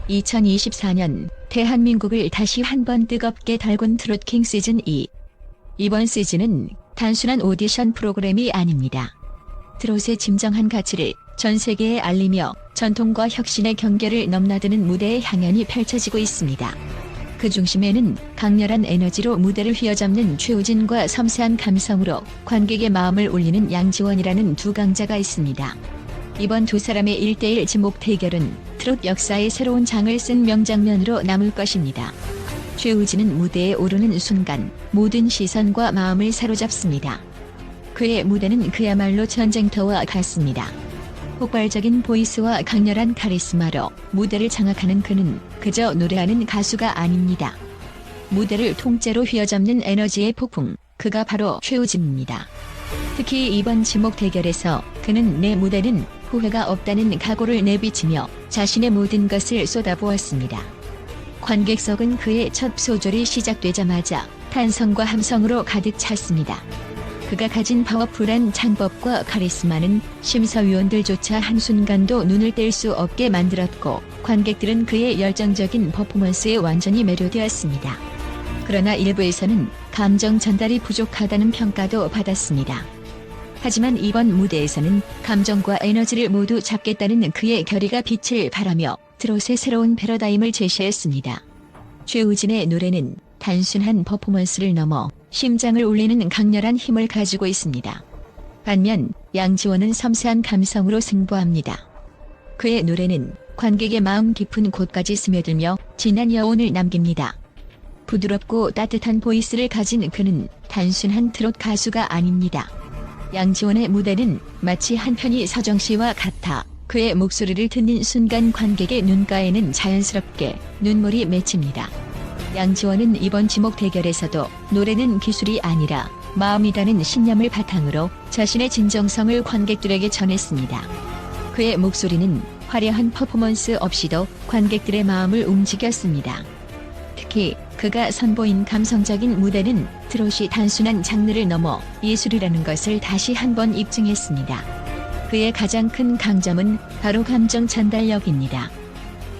2024년 대한민국을 다시 한번 뜨겁게 달군 트롯킹 시즌 2. 이번 시즌은 단순한 오디션 프로그램이 아닙니다. 트롯의 진정한 가치를 전 세계에 알리며 전통과 혁신의 경계를 넘나드는 무대의 향연이 펼쳐지고 있습니다. 그 중심에는 강렬한 에너지로 무대를 휘어잡는 최우진과 섬세한 감성으로 관객의 마음을 울리는 양지원이라는 두 강자가 있습니다. 이번 두 사람의 1대1 지목 대결은 트롯 역사의 새로운 장을 쓴 명장면으로 남을 것입니다. 최우진은 무대에 오르는 순간 모든 시선과 마음을 사로잡습니다. 그의 무대는 그야말로 전쟁터와 같습니다. 폭발적인 보이스와 강렬한 카리스마로 무대를 장악하는 그는 그저 노래하는 가수가 아닙니다. 무대를 통째로 휘어잡는 에너지의 폭풍, 그가 바로 최우진입니다. 특히 이번 지목 대결에서 그는 내 무대는 후회가 없다는 각오를 내비치며 자신의 모든 것을 쏟아부었습니다. 관객석은 그의 첫 소절이 시작되자마자 탄성과 함성으로 가득 찼습니다. 그가 가진 파워풀한 창법과 카리스마는 심사위원들조차 한순간도 눈을 뗄 수 없게 만들었고, 관객들은 그의 열정적인 퍼포먼스에 완전히 매료되었습니다. 그러나 일부에서는 감정 전달이 부족하다는 평가도 받았습니다. 하지만 이번 무대에서는 감정과 에너지를 모두 잡겠다는 그의 결의가 빛을 발하며 트롯의 새로운 패러다임을 제시했습니다. 최우진의 노래는 단순한 퍼포먼스를 넘어 심장을 울리는 강렬한 힘을 가지고 있습니다. 반면 양지원은 섬세한 감성으로 승부합니다. 그의 노래는 관객의 마음 깊은 곳까지 스며들며 진한 여운을 남깁니다. 부드럽고 따뜻한 보이스를 가진 그는 단순한 트롯 가수가 아닙니다. 양지원의 무대는 마치 한편의 서정시와 같아 그의 목소리를 듣는 순간 관객의 눈가에는 자연스럽게 눈물이 맺힙니다. 양지원은 이번 지목 대결에서도 노래는 기술이 아니라 마음이라는 신념을 바탕으로 자신의 진정성을 관객들에게 전했습니다. 그의 목소리는 화려한 퍼포먼스 없이도 관객들의 마음을 움직였습니다. 특히 그가 선보인 감성적인 무대는 트롯이 단순한 장르를 넘어 예술이라는 것을 다시 한번 입증했습니다. 그의 가장 큰 강점은 바로 감정 전달력입니다.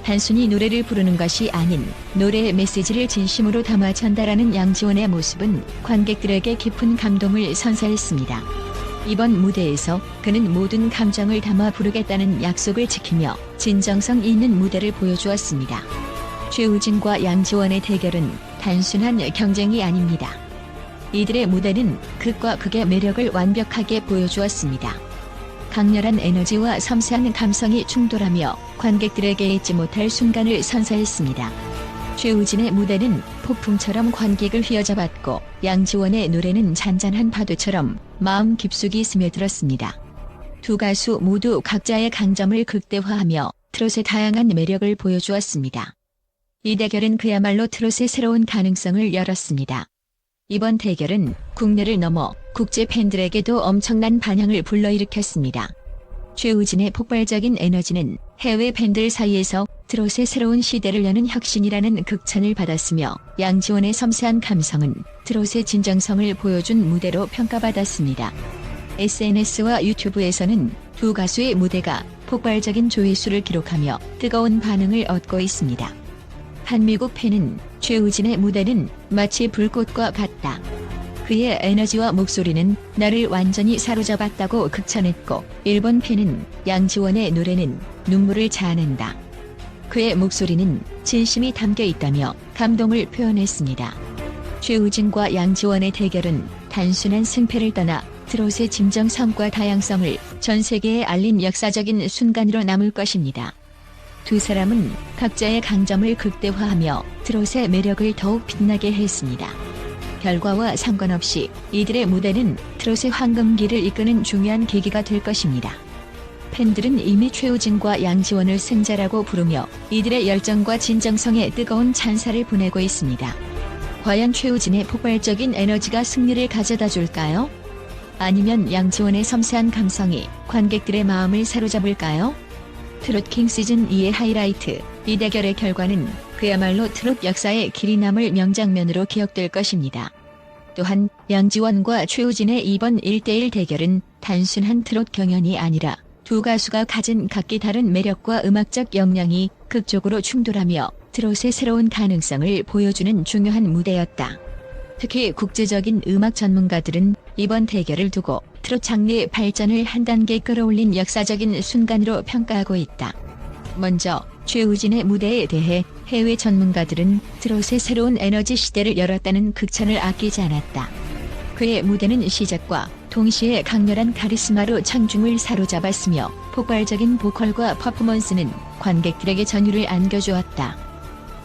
단순히 노래를 부르는 것이 아닌 노래의 메시지를 진심으로 담아 전달하는 양지원의 모습은 관객들에게 깊은 감동을 선사했습니다. 이번 무대에서 그는 모든 감정을 담아 부르겠다는 약속을 지키며 진정성 있는 무대를 보여주었습니다. 최우진과 양지원의 대결은 단순한 경쟁이 아닙니다. 이들의 무대는 극과 극의 매력을 완벽하게 보여주었습니다. 강렬한 에너지와 섬세한 감성이 충돌하며 관객들에게 잊지 못할 순간을 선사했습니다. 최우진의 무대는 폭풍처럼 관객을 휘어잡았고, 양지원의 노래는 잔잔한 파도처럼 마음 깊숙이 스며들었습니다. 두 가수 모두 각자의 강점을 극대화하며 트롯의 다양한 매력을 보여주었습니다. 이 대결은 그야말로 트롯의 새로운 가능성을 열었습니다. 이번 대결은 국내를 넘어 국제 팬들에게도 엄청난 반향을 불러일으켰습니다. 최우진의 폭발적인 에너지는 해외 팬들 사이에서 트롯의 새로운 시대를 여는 혁신이라는 극찬을 받았으며, 양지원의 섬세한 감성은 트롯의 진정성을 보여준 무대로 평가받았습니다. SNS와 유튜브에서는 두 가수의 무대가 폭발적인 조회수를 기록하며 뜨거운 반응을 얻고 있습니다. 한 미국 팬은 최우진의 무대는 마치 불꽃과 같다. 그의 에너지와 목소리는 나를 완전히 사로잡았다고 극찬했고, 일본 팬은 양지원의 노래는 눈물을 자아낸다. 그의 목소리는 진심이 담겨 있다며 감동을 표현했습니다. 최우진과 양지원의 대결은 단순한 승패를 떠나 트롯의 진정성과 다양성을 전 세계에 알린 역사적인 순간으로 남을 것입니다. 두 사람은 각자의 강점을 극대화하며 트롯의 매력을 더욱 빛나게 했습니다. 결과와 상관없이 이들의 무대는 트롯의 황금기를 이끄는 중요한 계기가 될 것입니다. 팬들은 이미 최우진과 양지원을 승자라고 부르며 이들의 열정과 진정성에 뜨거운 찬사를 보내고 있습니다. 과연 최우진의 폭발적인 에너지가 승리를 가져다 줄까요? 아니면 양지원의 섬세한 감성이 관객들의 마음을 사로잡을까요? 트롯킹 시즌 2의 하이라이트, 이 대결의 결과는 그야말로 트롯 역사에 길이 남을 명장면으로 기억될 것입니다. 또한 양지원과 최우진의 이번 1대1 대결은 단순한 트롯 경연이 아니라 두 가수가 가진 각기 다른 매력과 음악적 역량이 극적으로 충돌하며 트롯의 새로운 가능성을 보여주는 중요한 무대였다. 특히 국제적인 음악 전문가들은 이번 대결을 두고 트롯 장르의 발전을 한 단계 끌어올린 역사적인 순간으로 평가하고 있다. 먼저 최우진의 무대에 대해 해외 전문가들은 트롯의 새로운 에너지 시대를 열었다는 극찬을 아끼지 않았다. 그의 무대는 시작과 동시에 강렬한 카리스마로 청중을 사로잡았으며 폭발적인 보컬과 퍼포먼스는 관객들에게 전율을 안겨주었다.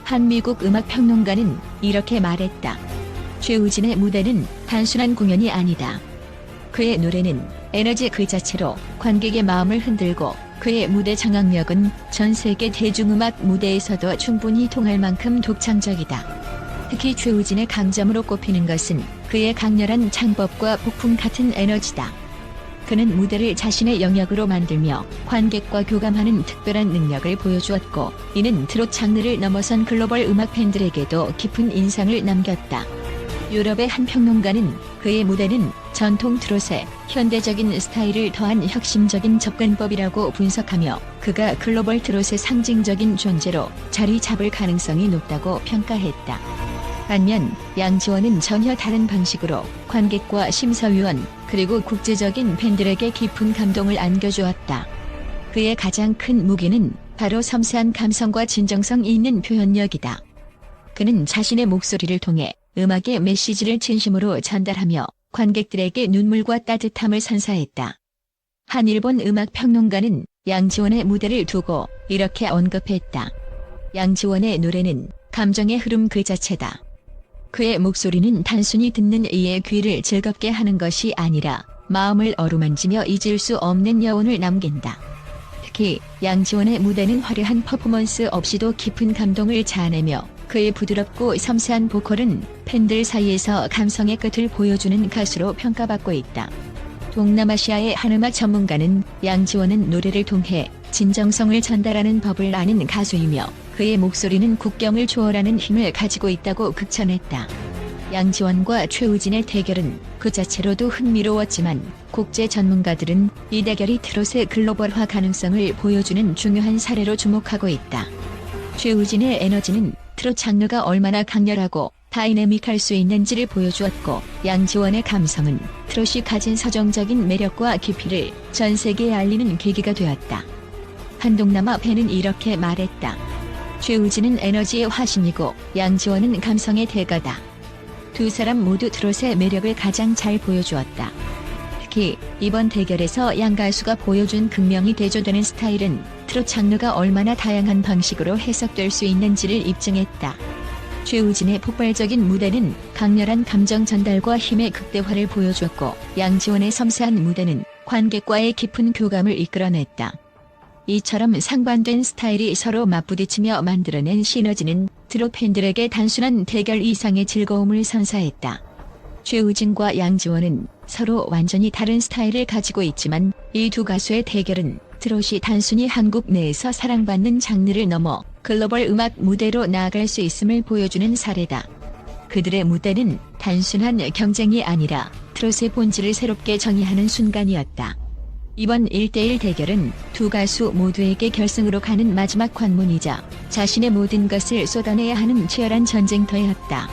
한 미국 음악 평론가는 이렇게 말했다. 최우진의 무대는 단순한 공연이 아니다. 그의 노래는 에너지 그 자체로 관객의 마음을 흔들고 그의 무대 장악력은 전 세계 대중음악 무대에서도 충분히 통할 만큼 독창적이다. 특히 최우진의 강점으로 꼽히는 것은 그의 강렬한 창법과 폭풍 같은 에너지다. 그는 무대를 자신의 영역으로 만들며 관객과 교감하는 특별한 능력을 보여주었고, 이는 트롯 장르를 넘어선 글로벌 음악 팬들에게도 깊은 인상을 남겼다. 유럽의 한 평론가는 그의 무대는 전통 트롯에 현대적인 스타일을 더한 혁신적인 접근법이라고 분석하며, 그가 글로벌 트롯의 상징적인 존재로 자리 잡을 가능성이 높다고 평가했다. 반면 양지원은 전혀 다른 방식으로 관객과 심사위원 그리고 국제적인 팬들에게 깊은 감동을 안겨주었다. 그의 가장 큰 무기는 바로 섬세한 감성과 진정성이 있는 표현력이다. 그는 자신의 목소리를 통해 음악의 메시지를 진심으로 전달하며 관객들에게 눈물과 따뜻함을 선사했다. 한 일본 음악 평론가는 양지원의 무대를 두고 이렇게 언급했다. 양지원의 노래는 감정의 흐름 그 자체다. 그의 목소리는 단순히 듣는 이의 귀를 즐겁게 하는 것이 아니라 마음을 어루만지며 잊을 수 없는 여운을 남긴다. 특히 양지원의 무대는 화려한 퍼포먼스 없이도 깊은 감동을 자아내며, 그의 부드럽고 섬세한 보컬은 팬들 사이에서 감성의 끝을 보여주는 가수로 평가받고 있다. 동남아시아의 한 음악 전문가는 양지원은 노래를 통해 진정성을 전달하는 법을 아는 가수이며, 그의 목소리는 국경을 초월하는 힘을 가지고 있다고 극찬했다. 양지원과 최우진의 대결은 그 자체로도 흥미로웠지만, 국제 전문가들은 이 대결이 트롯의 글로벌화 가능성을 보여주는 중요한 사례로 주목하고 있다. 최우진의 에너지는 트롯 장르가 얼마나 강렬하고 다이내믹할 수 있는지를 보여주었고, 양지원의 감성은 트롯이 가진 서정적인 매력과 깊이를 전 세계에 알리는 계기가 되었다. 한 동남아 팬은 이렇게 말했다. 최우진은 에너지의 화신이고 양지원은 감성의 대가다. 두 사람 모두 트롯의 매력을 가장 잘 보여주었다. 특히 이번 대결에서 양 가수가 보여준 극명히 대조되는 스타일은 트롯 장르가 얼마나 다양한 방식으로 해석될 수 있는지를 입증했다. 최우진의 폭발적인 무대는 강렬한 감정 전달과 힘의 극대화를 보여주었고, 양지원의 섬세한 무대는 관객과의 깊은 교감을 이끌어냈다. 이처럼 상반된 스타일이 서로 맞부딪히며 만들어낸 시너지는 트롯 팬들에게 단순한 대결 이상의 즐거움을 선사했다. 최우진과 양지원은 서로 완전히 다른 스타일을 가지고 있지만, 이 두 가수의 대결은 트롯이 단순히 한국 내에서 사랑받는 장르를 넘어 글로벌 음악 무대로 나아갈 수 있음을 보여주는 사례다. 그들의 무대는 단순한 경쟁이 아니라 트롯의 본질을 새롭게 정의하는 순간이었다. 이번 1대1 대결은 두 가수 모두에게 결승으로 가는 마지막 관문이자 자신의 모든 것을 쏟아내야 하는 치열한 전쟁터였다.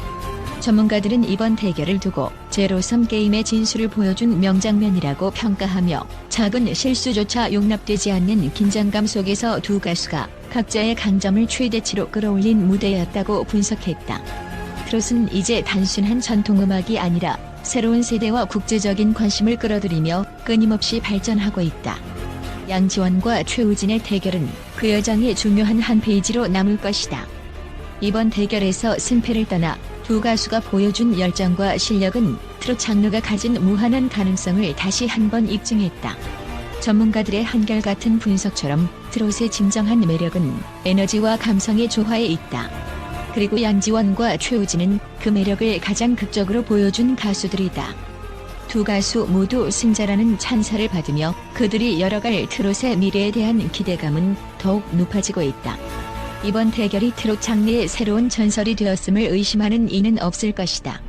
전문가들은 이번 대결을 두고 제로섬 게임의 진수를 보여준 명장면이라고 평가하며, 작은 실수조차 용납되지 않는 긴장감 속에서 두 가수가 각자의 강점을 최대치로 끌어올린 무대였다고 분석했다. 트롯은 이제 단순한 전통음악이 아니라 새로운 세대와 국제적인 관심을 끌어들이며 끊임없이 발전하고 있다. 양지원과 최우진의 대결은 그 여정의 중요한 한 페이지로 남을 것이다. 이번 대결에서 승패를 떠나 두 가수가 보여준 열정과 실력은 트롯 장르가 가진 무한한 가능성을 다시 한번 입증했다. 전문가들의 한결같은 분석처럼 트롯의 진정한 매력은 에너지와 감성의 조화에 있다. 그리고 양지원과 최우진은 그 매력을 가장 극적으로 보여준 가수들이다. 두 가수 모두 승자라는 찬사를 받으며 그들이 열어갈 트롯의 미래에 대한 기대감은 더욱 높아지고 있다. 이번 대결이 트롯 장르의 새로운 전설이 되었음을 의심하는 이는 없을 것이다.